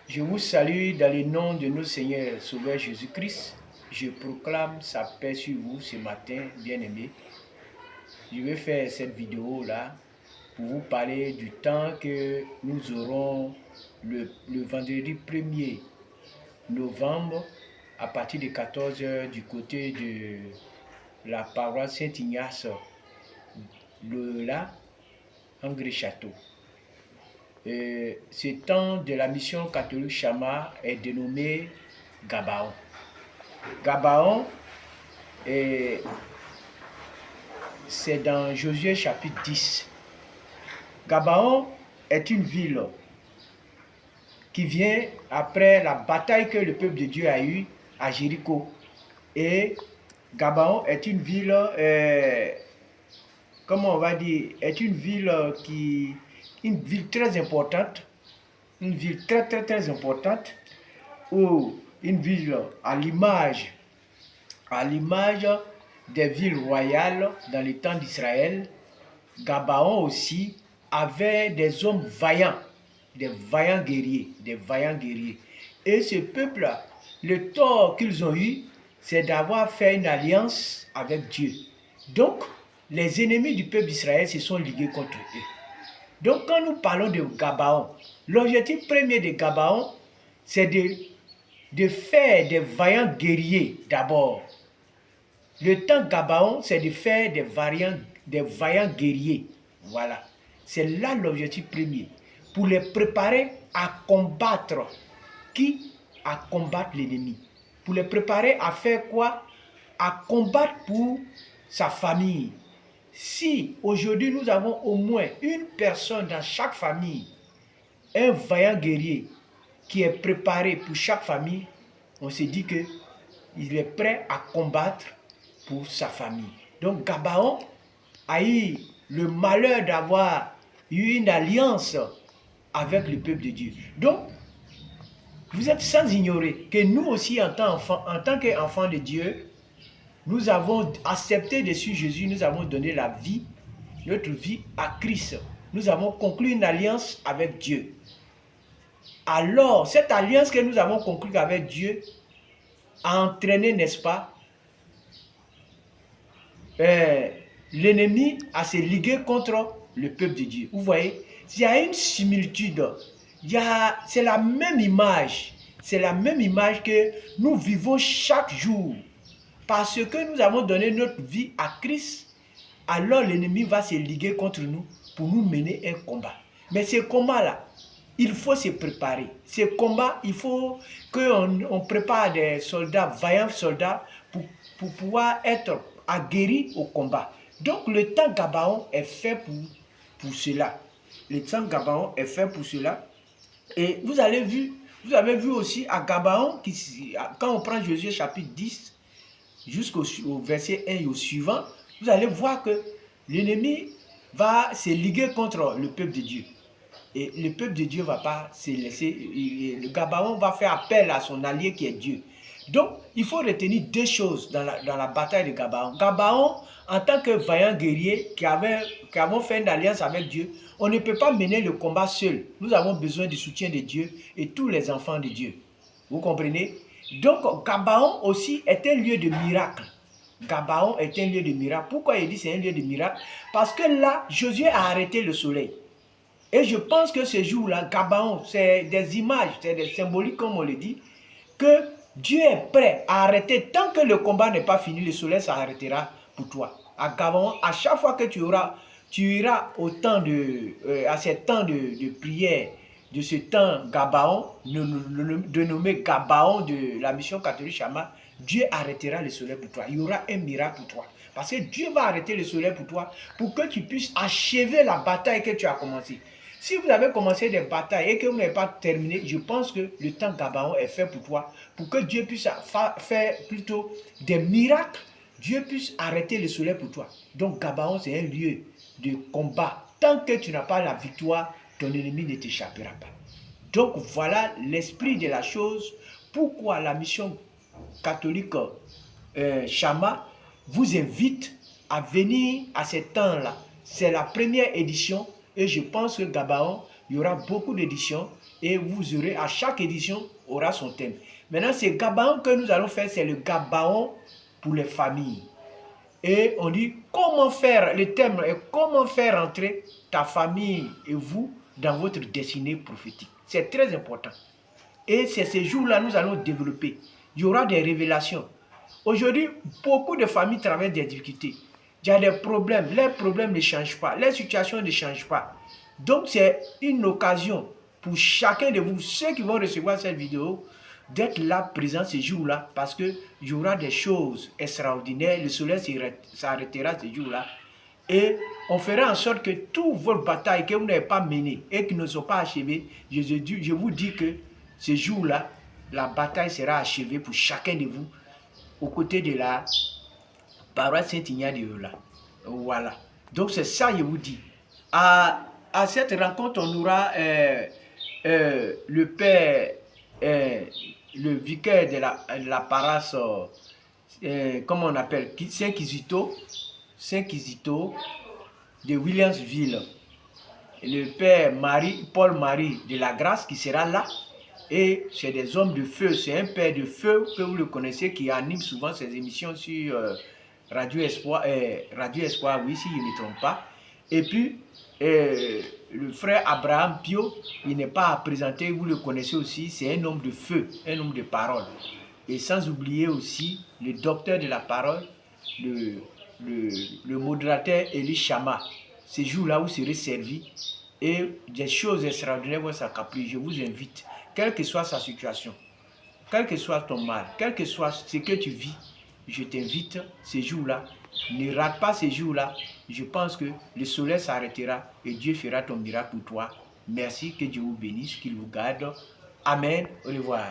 Je vous salue dans le nom de notre Seigneur Sauveur Jésus-Christ. Je proclame sa paix sur vous ce matin, bien-aimés. Je vais faire cette vidéo-là pour vous parler du temps que nous aurons le vendredi 1er novembre à partir de 14 h du côté de la paroisse Saint-Ignace, là, André-Château. Ce temps de la mission catholique Chama est dénommé Gabaon. Gabaon, c'est dans Josué chapitre 10. Gabaon est une ville qui vient après la bataille que le peuple de Dieu a eue à Jéricho. Et Gabaon est une ville, comment on va dire, est une ville très importante, une ville très importante, ou une ville à l'image des villes royales dans les temps d'Israël. Gabaon aussi avait des hommes vaillants, des vaillants guerriers. Et ce peuple-là, le tort qu'ils ont eu, c'est d'avoir fait une alliance avec Dieu. Donc, les ennemis du peuple d'Israël se sont ligués contre eux. Donc, quand nous parlons de Gabaon, l'objectif premier de Gabaon, c'est de faire des vaillants guerriers d'abord. Le temps Gabaon, c'est de faire des vaillants guerriers. Voilà. C'est là l'objectif premier. Pour les préparer à combattre. Qui? À combattre l'ennemi. Pour les préparer à faire quoi? À combattre pour sa famille. Si aujourd'hui nous avons au moins une personne dans chaque famille, un vaillant guerrier qui est préparé pour chaque famille, on se dit qu'il est prêt à combattre pour sa famille. Donc Gabaon a eu le malheur d'avoir eu une alliance avec le peuple de Dieu. Donc, vous êtes sans ignorer que nous aussi, en tant qu'enfants de Dieu, nous avons accepté de suivre Jésus, nous avons donné notre vie à Christ. Nous avons conclu une alliance avec Dieu. Alors, cette alliance que nous avons conclue avec Dieu a entraîné, n'est-ce pas, l'ennemi à se liguer contre le peuple de Dieu. Vous voyez, il y a une similitude. C'est la même image. C'est la même image que nous vivons chaque jour. Parce que nous avons donné notre vie à Christ, alors l'ennemi va se liguer contre nous pour nous mener un combat. Mais ce combat-là, il faut se préparer. Ce combat, il faut qu'on prépare des soldats, vaillants soldats, pour pouvoir être aguerris au combat. Donc le temps Gabaon est fait pour cela. Le temps Gabaon est fait pour cela. Et vous avez vu aussi à Gabaon, quand on prend Josué chapitre 10, jusqu'au verset 1 et au suivant, vous allez voir que l'ennemi va se liguer contre le peuple de Dieu. Et le peuple de Dieu ne va pas se laisser, le Gabaon va faire appel à son allié qui est Dieu. Donc, il faut retenir deux choses dans la bataille de Gabaon. Gabaon, en tant que vaillant guerrier qui avons fait une alliance avec Dieu, on ne peut pas mener le combat seul. Nous avons besoin du soutien de Dieu et tous les enfants de Dieu. Vous comprenez? Donc, Gabaon aussi est un lieu de miracle. Gabaon est un lieu de miracle. Pourquoi il dit c'est un lieu de miracle? Parce que là, Josué a arrêté le soleil. Et je pense que ce jour-là, Gabaon, c'est des images, c'est des symboliques, comme on le dit, que Dieu est prêt à arrêter. Tant que le combat n'est pas fini, le soleil s'arrêtera pour toi. À Gabaon, à chaque fois que tu iras à ces temps de prière, de ce temps Gabaon, dénommé Gabaon de la mission catholique Chama, Dieu arrêtera le soleil pour toi. Il y aura un miracle pour toi. Parce que Dieu va arrêter le soleil pour toi, pour que tu puisses achever la bataille que tu as commencée. Si vous avez commencé des batailles et que vous n'avez pas terminé, je pense que le temps Gabaon est fait pour toi, pour que Dieu puisse faire plutôt des miracles, Dieu puisse arrêter le soleil pour toi. Donc Gabaon, c'est un lieu de combat. Tant que tu n'as pas la victoire, ton ennemi ne t'échappera pas. Donc voilà l'esprit de la chose. Pourquoi la mission catholique Chama vous invite à venir à ce temps-là. C'est la première édition et je pense que Gabaon, il y aura beaucoup d'éditions Et vous aurez, à chaque édition, aura son thème. Maintenant, ce gabaon que nous allons faire, c'est le gabaon pour les familles. Et on dit comment faire, le thème est comment faire entrer ta famille et vous dans votre destinée prophétique. C'est très important. Et c'est ces jours-là nous allons développer. Il y aura des révélations. Aujourd'hui, beaucoup de familles traversent des difficultés. Il y a des problèmes. Les problèmes ne changent pas. Les situations ne changent pas. Donc, c'est une occasion pour chacun de vous, ceux qui vont recevoir cette vidéo, d'être là, présent ce jour-là, parce qu'il y aura des choses extraordinaires. Le soleil s'arrêtera ce jour-là. Et on fera en sorte que toutes vos batailles que vous n'avez pas menées et qui ne sont pas achevées, je vous dis que ce jour-là, la bataille sera achevée pour chacun de vous, aux côtés de la paroisse Saint-Ignace de Yola. Voilà. Donc c'est ça, je vous dis. À cette rencontre, on aura le père, le vicaire de la paroisse, comment on appelle, Saint-Kizito de Williamsville. Le père Paul-Marie de la Grâce qui sera là. Et c'est des hommes de feu, c'est un père de feu que vous le connaissez qui anime souvent ses émissions sur Radio Espoir, oui, si je ne me trompe pas. Et puis, le frère Abraham Pio, il n'est pas à présenter, vous le connaissez aussi, c'est un homme de feu, un homme de parole. Et sans oublier aussi le docteur de la parole, le modérateur Elie Chama. Ces jours-là, vous serez servis et des choses extraordinaires vont s'accomplir. Je vous invite, quelle que soit sa situation, quel que soit ton mal, quel que soit ce que tu vis, je t'invite ces jours-là. Ne rate pas ces jours-là. Je pense que le soleil s'arrêtera et Dieu fera ton miracle pour toi. Merci, que Dieu vous bénisse, qu'il vous garde. Amen. Au revoir.